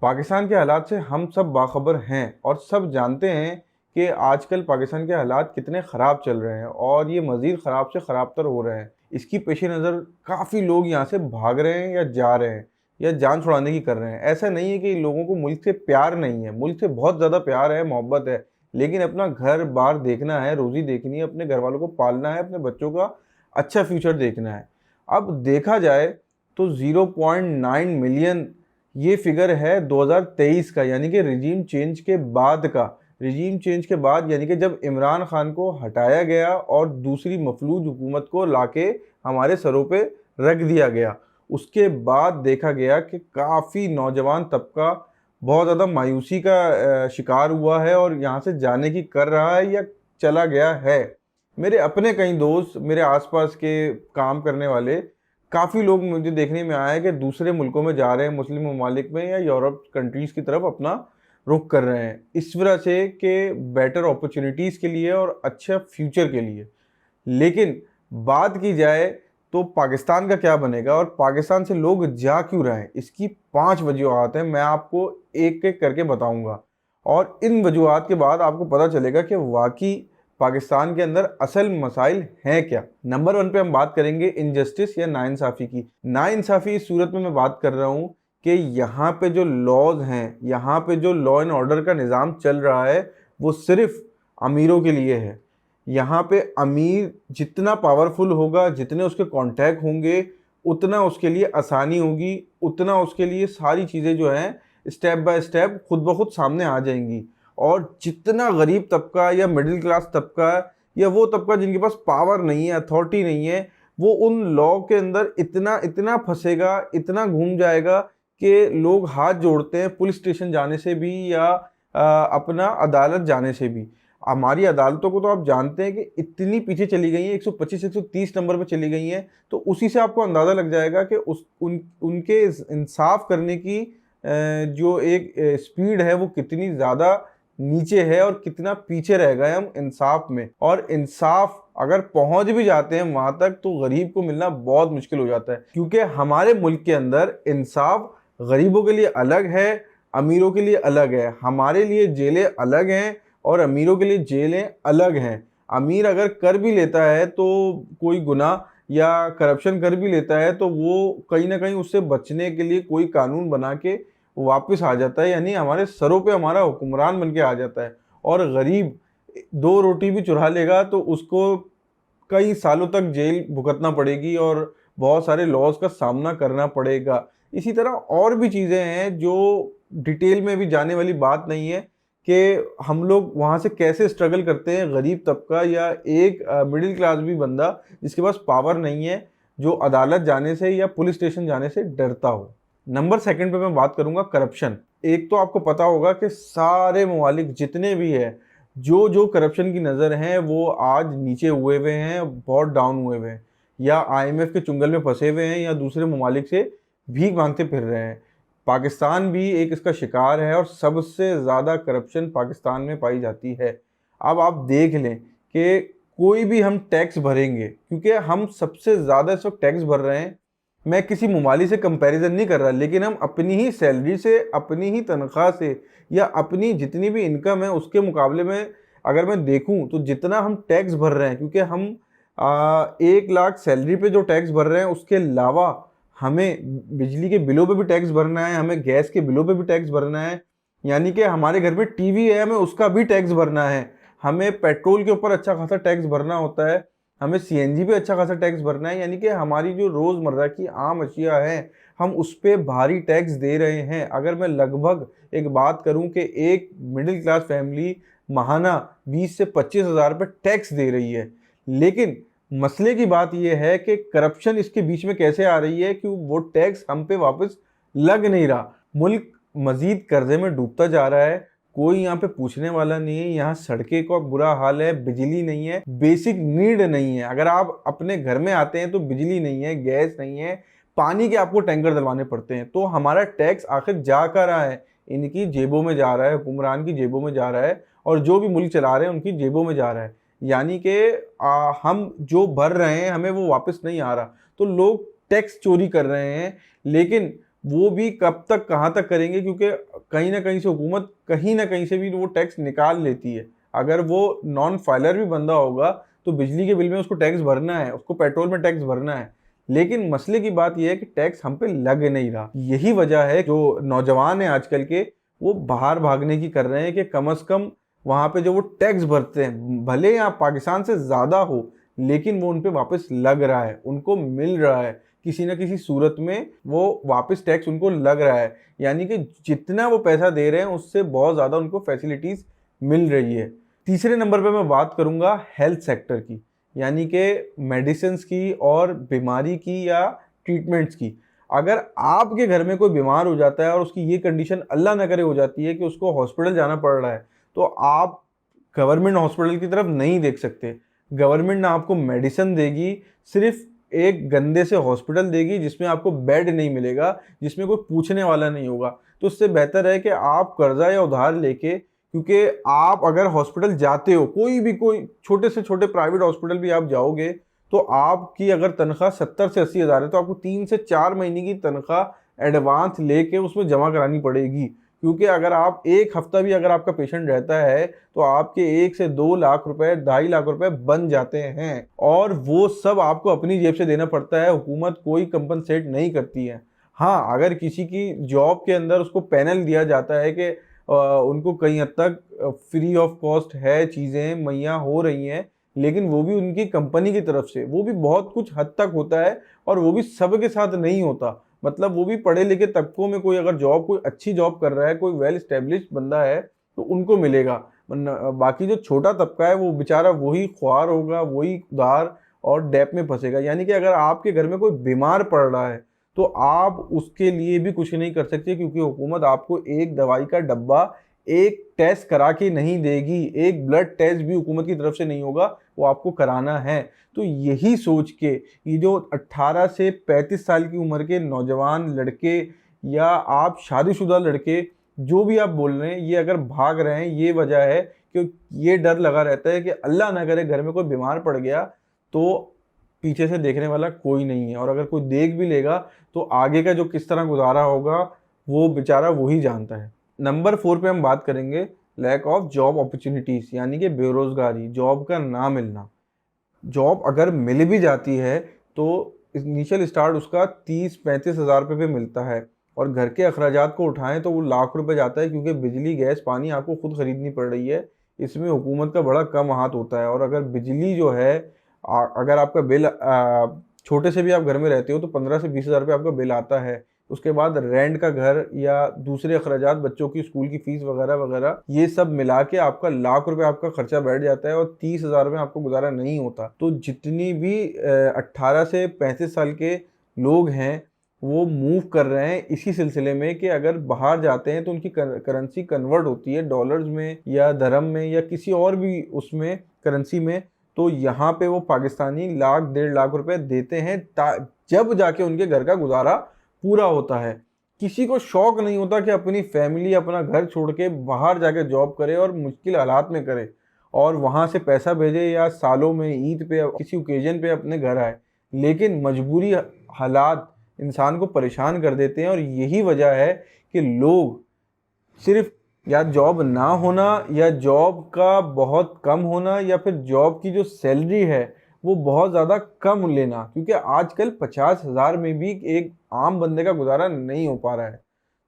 पाकिस्तान के हालात से हम सब बाखबर हैं और सब जानते हैं कि आजकल पाकिस्तान के हालात कितने ख़राब चल रहे हैं और ये मज़ीद ख़राब से ख़राब तर हो रहे हैं। इसकी पेश नज़र काफ़ी लोग यहाँ से भाग रहे हैं या जा रहे हैं या जान छुड़ाने की कर रहे हैं। ऐसा नहीं है कि लोगों को मुल्क से प्यार नहीं है, मुल्क से बहुत ज़्यादा प्यार है, मोहब्बत है, लेकिन अपना घर बार देखना है, रोज़ी देखनी है, अपने घर वालों को पालना है, अपने बच्चों का अच्छा फ्यूचर देखना है। अब देखा जाए तो 0.9 मिलियन ये फिगर है 2023 का, यानी कि रिजीम चेंज के बाद का। रिजीम चेंज के बाद यानी कि जब इमरान खान को हटाया गया और दूसरी मफलूज हुकूमत को लाके हमारे सरों पे रख दिया गया, उसके बाद देखा गया कि काफ़ी नौजवान तबका बहुत ज़्यादा मायूसी का शिकार हुआ है और यहाँ से जाने की कर रहा है या चला गया है। मेरे अपने कई दोस्त, मेरे आसपास के काम करने वाले काफ़ी लोग मुझे देखने में आया है कि दूसरे मुल्कों में जा रहे हैं, मुस्लिम ममालिक में या यूरोप कंट्रीज़ की तरफ अपना रुख कर रहे हैं, इस वजह से कि बेटर अपॉर्चुनिटीज़ के लिए और अच्छा फ्यूचर के लिए। लेकिन बात की जाए तो पाकिस्तान का क्या बनेगा और पाकिस्तान से लोग जा क्यों रहे हैं, इसकी 5 वजूहात हैं। मैं आपको एक-एक करके बताऊँगा और इन वजूहात के बाद आपको पता चलेगा कि वाक़ई पाकिस्तान के अंदर असल मसाइल हैं क्या। नंबर 1 पे हम बात करेंगे इनजस्टिस या नाइंसाफ़ी की। नाइंसाफ़ी इस सूरत में मैं बात कर रहा हूँ कि यहाँ पे जो लॉज़ हैं, यहाँ पे जो लॉ एंड ऑर्डर का निज़ाम चल रहा है, वो सिर्फ़ अमीरों के लिए है। यहाँ पे अमीर जितना पावरफुल होगा, जितने उसके कॉन्टैक्ट होंगे, उतना उसके लिए आसानी होगी, उतना उसके लिए सारी चीज़ें जो हैं स्टेप बाय स्टेप खुद ब खुद सामने आ जाएंगी। और जितना गरीब तबका या मिडिल क्लास तबका या वो तबका जिनके पास पावर नहीं है, अथॉरिटी नहीं है, वो उन लॉ के अंदर इतना इतना फंसेगा, इतना घूम जाएगा कि लोग हाथ जोड़ते हैं पुलिस स्टेशन जाने से भी या अपना अदालत जाने से भी। हमारी अदालतों को तो आप जानते हैं कि इतनी पीछे चली गई हैं, 125 130 नंबर पे चली गई हैं, तो उसी से आपको अंदाज़ा लग जाएगा कि उनके इंसाफ करने की जो एक स्पीड है वो कितनी ज़्यादा नीचे है और कितना पीछे रह गए हम इंसाफ में। और इंसाफ अगर पहुंच भी जाते हैं वहां तक तो गरीब को मिलना बहुत मुश्किल हो जाता है, क्योंकि हमारे मुल्क के अंदर इंसाफ गरीबों के लिए अलग है, अमीरों के लिए अलग है। हमारे लिए जेलें अलग हैं और अमीरों के लिए जेलें अलग हैं। अमीर अगर कर भी लेता है तो कोई गुनाह या करप्शन कर भी लेता है तो वो कहीं ना कहीं उससे बचने के लिए कोई कानून बना के वापस आ जाता है, यानी हमारे सरों पे हमारा हुक्मरान बन के आ जाता है। और गरीब 2 रोटी भी चुरा लेगा तो उसको कई सालों तक जेल भुगतना पड़ेगी और बहुत सारे लॉज का सामना करना पड़ेगा। इसी तरह और भी चीज़ें हैं जो डिटेल में भी जाने वाली बात नहीं है कि हम लोग वहाँ से कैसे स्ट्रगल करते हैं, गरीब तबका या एक मिडिल क्लास भी बंदा जिसके पास पावर नहीं है, जो अदालत जाने से या पुलिस स्टेशन जाने से डरता हो। नंबर 2 पे मैं बात करूँगा करप्शन। एक तो आपको पता होगा कि सारे ममालिक जितने भी हैं, जो जो करप्शन की नज़र हैं वो आज नीचे हुए हुए हैं, बहुत डाउन हुए हुए हैं, या आईएमएफ के चुंगल में फंसे हुए हैं या दूसरे ममालिक से भीख मांगते फिर रहे हैं। पाकिस्तान भी एक इसका शिकार है और सबसे ज़्यादा करप्शन पाकिस्तान में पाई जाती है। अब आप देख लें कि कोई भी हम टैक्स भरेंगे, क्योंकि हम सबसे ज़्यादा इस वक्त टैक्स भर रहे हैं। मैं किसी ममालिक से कंपैरिजन नहीं कर रहा, लेकिन हम अपनी ही सैलरी से, अपनी ही तनख्वाह से या अपनी जितनी भी इनकम है उसके मुकाबले में अगर मैं देखूं तो जितना हम टैक्स भर रहे हैं, क्योंकि हम 1 लाख सैलरी पे जो टैक्स भर रहे हैं उसके अलावा हमें बिजली के बिलों पे भी टैक्स भरना है, हमें गैस के बिलों पे भी टैक्स भरना है, यानी कि हमारे घर पे टीवी है हमें उसका भी टैक्स भरना है, हमें पेट्रोल के ऊपर अच्छा खासा टैक्स भरना होता है, हमें सीएनजी पे अच्छा खासा टैक्स भरना है, यानी कि हमारी जो रोज़मर्रा की आम अशिया है हम उस पर भारी टैक्स दे रहे हैं। अगर मैं लगभग एक बात करूं कि एक मिडिल क्लास फैमिली माहाना 20 से 25 हज़ार रुपये टैक्स दे रही है। लेकिन मसले की बात यह है कि करप्शन इसके बीच में कैसे आ रही है कि वो टैक्स हम पे वापस लग नहीं रहा। मुल्क मजीद कर्जे में डूबता जा रहा है, कोई यहाँ पे पूछने वाला नहीं है, यहाँ सड़कें का बुरा हाल है, बिजली नहीं है, बेसिक नीड नहीं है। अगर आप अपने घर में आते हैं तो बिजली नहीं है, गैस नहीं है, पानी के आपको टैंकर डलवाने पड़ते हैं। तो हमारा टैक्स आखिर जा कर रहा है, इनकी जेबों में जा रहा है, हुक्मरान की जेबों में जा रहा है और जो भी मुल्क चला रहे हैं उनकी जेबों में जा रहा है। यानी कि हम जो भर रहे हैं हमें वो वापस नहीं आ रहा। तो लोग टैक्स चोरी कर रहे हैं, लेकिन वो भी कब तक कहाँ तक करेंगे, क्योंकि कहीं ना कहीं से हुकूमत कहीं ना कहीं से भी वो टैक्स निकाल लेती है। अगर वो नॉन फाइलर भी बंदा होगा तो बिजली के बिल में उसको टैक्स भरना है, उसको पेट्रोल में टैक्स भरना है। लेकिन मसले की बात यह है कि टैक्स हम पे लग नहीं रहा। यही वजह है जो नौजवान है आजकल के, वो बाहर भागने की कर रहे हैं कि कम से कम वहां पे जो वो टैक्स भरते हैं, भले यहाँ पाकिस्तान से ज्यादा हो, लेकिन वो उन पे वापस लग रहा है, उनको मिल रहा है किसी ना किसी सूरत में, वो वापस टैक्स उनको लग रहा है। यानी कि जितना वो पैसा दे रहे हैं उससे बहुत ज़्यादा उनको फैसिलिटीज़ मिल रही है। तीसरे नंबर पे मैं बात करूँगा हेल्थ सेक्टर की, यानी कि मेडिसिन्स की और बीमारी की या ट्रीटमेंट्स की। अगर आपके घर में कोई बीमार हो जाता है और उसकी ये कंडीशन अल्लाह ना करे हो जाती है कि उसको हॉस्पिटल जाना पड़ रहा है, तो आप गवर्नमेंट हॉस्पिटल की तरफ नहीं देख सकते। गवर्नमेंट ना आपको मेडिसिन देगी, सिर्फ एक गंदे से हॉस्पिटल देगी जिसमें आपको बेड नहीं मिलेगा, जिसमें कोई पूछने वाला नहीं होगा। तो उससे बेहतर है कि आप कर्जा या उधार लेके, क्योंकि आप अगर हॉस्पिटल जाते हो, कोई छोटे से छोटे प्राइवेट हॉस्पिटल भी आप जाओगे, तो आपकी अगर तनख्वाह 70 से 80 हज़ार है तो आपको 3 से 4 महीने की तनख्वाह एडवांस लेके उसमें जमा करानी पड़ेगी। क्योंकि अगर आप एक हफ्ता भी अगर आपका पेशेंट रहता है तो आपके 1 से 2 लाख रुपए, 2.5 लाख रुपए बन जाते हैं, और वो सब आपको अपनी जेब से देना पड़ता है, हुकूमत कोई कंपनसेट नहीं करती है। हाँ, अगर किसी की जॉब के अंदर उसको पैनल दिया जाता है कि उनको कहीं हद तक फ्री ऑफ कॉस्ट है, चीज़ें मुहैया हो रही हैं, लेकिन वो भी उनकी कंपनी की तरफ से, वो भी बहुत कुछ हद तक होता है, और वो भी सबके साथ नहीं होता। मतलब वो भी पढ़े लिखे तबकों में कोई अगर जॉब, कोई अच्छी जॉब कर रहा है, कोई वेल स्टेब्लिश्ड बंदा है, तो उनको मिलेगा। वरना बाकी जो छोटा तबका है वो बेचारा वही ख्वार होगा, वही उधार और डेप में फंसेगा। यानी कि अगर आपके घर में कोई बीमार पड़ रहा है तो आप उसके लिए भी कुछ नहीं कर सकते, क्योंकि हुकूमत आपको एक दवाई का डब्बा, एक टेस्ट करा के नहीं देगी, एक ब्लड टेस्ट भी हुकूमत की तरफ से नहीं होगा, वो आपको कराना है। तो यही सोच के ये जो 18 से 35 साल की उम्र के नौजवान लड़के या आप शादीशुदा लड़के, जो भी आप बोल रहे हैं, ये अगर भाग रहे हैं, ये वजह है कि ये डर लगा रहता है कि अल्लाह ना करे घर में कोई बीमार पड़ गया तो पीछे से देखने वाला कोई नहीं है, और अगर कोई देख भी लेगा तो आगे का जो किस तरह गुजारा होगा वो बेचारा वही जानता है। नंबर 4 पे हम बात करेंगे लैक ऑफ जॉब अपॉर्चुनिटीज़, यानी कि बेरोज़गारी, जॉब का ना मिलना। जॉब अगर मिल भी जाती है तो इनिशियल स्टार्ट उसका 30-35 हज़ार रुपये पे मिलता है, और घर के अखराजात को उठाएं तो वो लाख रुपए जाता है, क्योंकि बिजली, गैस, पानी आपको खुद खरीदनी पड़ रही है। इसमें हुकूमत का बड़ा कम हाथ होता है। और अगर बिजली जो है, अगर आपका बिल छोटे से भी आप घर में रहते हो तो 15 से 20 हज़ार रुपये आपका बिल आता है। उसके बाद रेंट का घर या दूसरे अखराजात, बच्चों की स्कूल की फीस वगैरह वगैरह, ये सब मिला के आपका लाख रुपए आपका खर्चा बैठ जाता है, और 30 हज़ार में आपको गुजारा नहीं होता। तो जितनी भी 18 से 35 साल के लोग हैं वो मूव कर रहे हैं इसी सिलसिले में कि अगर बाहर जाते हैं तो उनकी करेंसी कन्वर्ट होती है डॉलर्स में या दरम में या किसी और भी उसमें करेंसी में, तो यहाँ पे वो पाकिस्तानी लाख 1.5 लाख रुपए देते हैं जब जाके उनके घर का गुजारा पूरा होता है। किसी को शौक नहीं होता कि अपनी फैमिली, अपना घर छोड़ के बाहर जाके जॉब करे और मुश्किल हालात में करे और वहाँ से पैसा भेजे, या सालों में ईद पे या किसी ओकेजन पे अपने घर आए। लेकिन मजबूरी हालात इंसान को परेशान कर देते हैं, और यही वजह है कि लोग सिर्फ या जॉब ना होना, या जॉब का बहुत कम होना, या फिर जॉब की जो सैलरी है वो बहुत ज़्यादा कम लेना, क्योंकि आजकल 50 हज़ार में भी एक आम बंदे का गुजारा नहीं हो पा रहा है।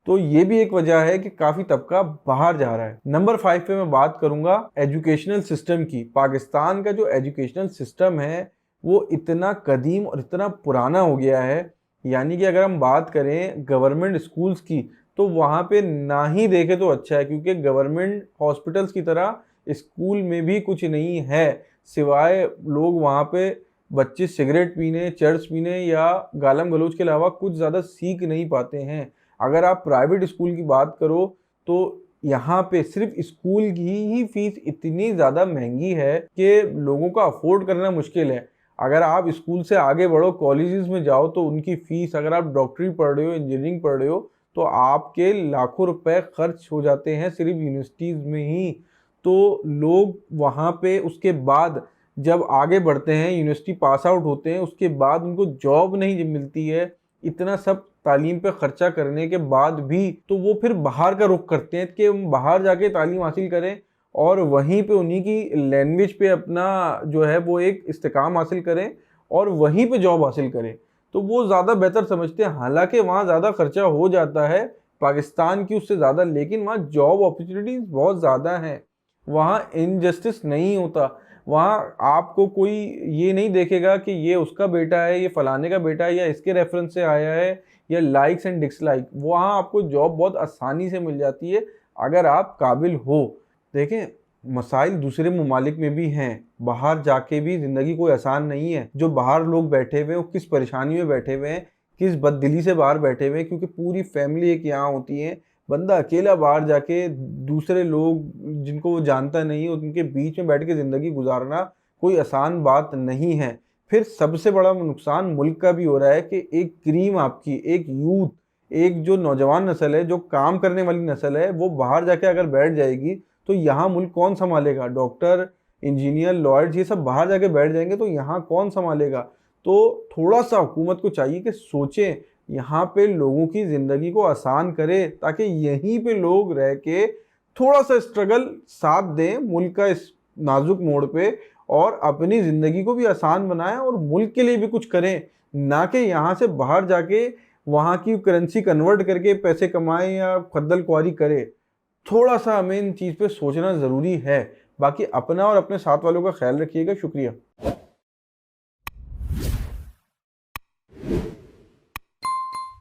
तो ये भी एक वजह है कि काफ़ी तबका बाहर जा रहा है। नंबर 5 पे मैं बात करूँगा एजुकेशनल सिस्टम की। पाकिस्तान का जो एजुकेशनल सिस्टम है वो इतना कदीम और इतना पुराना हो गया है। यानी कि अगर हम बात करें गवर्नमेंट स्कूल्स की, तो वहाँ पे ना ही देखे तो अच्छा है, क्योंकि गवर्नमेंट हॉस्पिटल्स की तरह स्कूल में भी कुछ नहीं है, सिवाय लोग वहाँ पे बच्चे सिगरेट पीने, चर्च पीने या गालम गलोच के अलावा कुछ ज़्यादा सीख नहीं पाते हैं। अगर आप प्राइवेट स्कूल की बात करो तो यहाँ पे सिर्फ स्कूल की ही फीस इतनी ज़्यादा महंगी है कि लोगों का अफोर्ड करना मुश्किल है। अगर आप स्कूल से आगे बढ़ो, कॉलेजेस में जाओ, तो उनकी फ़ीस, अगर आप डॉक्टरी पढ़ रहे हो, इंजीनियरिंग पढ़ रहे हो, तो आपके लाखों रुपए खर्च हो जाते हैं सिर्फ यूनिवर्सिटीज़ में ही। तो लोग वहाँ पे उसके बाद जब आगे बढ़ते हैं, यूनिवर्सिटी पास आउट होते हैं, उसके बाद उनको जॉब नहीं मिलती है, इतना सब तालीम पे खर्चा करने के बाद भी तो वो फिर बाहर का रुख करते हैं कि हम बाहर जाके तालीम हासिल करें और वहीं पे उन्हीं की लैंग्वेज पे अपना जो है वो एक इस्तेकाम हासिल करें और वहीं पे जॉब हासिल करें। तो वो ज़्यादा बेहतर समझते हैं। हालांकि वहाँ ज़्यादा खर्चा हो जाता है पाकिस्तान की उससे ज़्यादा, लेकिन वहाँ जॉब अपॉर्चुनिटीज़ बहुत ज़्यादा हैं। वहाँ इनजस्टिस नहीं होता। वहाँ आपको कोई ये नहीं देखेगा कि ये उसका बेटा है, ये फलाने का बेटा है, या इसके रेफरेंस से आया है, या लाइक्स एंड डिसलाइक। वहाँ आपको जॉब बहुत आसानी से मिल जाती है अगर आप काबिल हो। देखें, मसाइल दूसरे ममालिक में भी हैं। बाहर जाके भी ज़िंदगी कोई आसान नहीं है। जो बाहर लोग बैठे हुए हैं वो किस परेशानी में बैठे हुए हैं, किस बददिली से बाहर बैठे हुए हैं, क्योंकि पूरी फैमिली एक यहाँ होती है। बंदा अकेला बाहर जाके दूसरे लोग जिनको वो जानता नहीं है उनके बीच में बैठ के ज़िंदगी गुजारना कोई आसान बात नहीं है। फिर सबसे बड़ा नुकसान मुल्क का भी हो रहा है कि एक क्रीम आपकी, एक यूथ, एक जो नौजवान नस्ल है, जो काम करने वाली नस्ल है, वो बाहर जाके अगर बैठ जाएगी तो यहाँ मुल्क कौन संभालेगा? डॉक्टर, इंजीनियर, लॉयर्स ये सब बाहर जाके बैठ जाएंगे तो यहाँ कौन संभालेगा? तो थोड़ा सा हुकूमत को चाहिए कि सोचें, यहाँ पे लोगों की ज़िंदगी को आसान करे ताकि यहीं पे लोग रह के थोड़ा सा स्ट्रगल साथ दें मुल्क का इस नाजुक मोड़ पे, और अपनी ज़िंदगी को भी आसान बनाएं और मुल्क के लिए भी कुछ करें। ना कि यहाँ से बाहर जाके वहाँ की करेंसी कन्वर्ट करके पैसे कमाएं या खद्दल खुआरी करें। थोड़ा सा हमें इन चीज़ पे सोचना ज़रूरी है। बाकी अपना और अपने साथ वालों का ख्याल रखिएगा। शुक्रिया।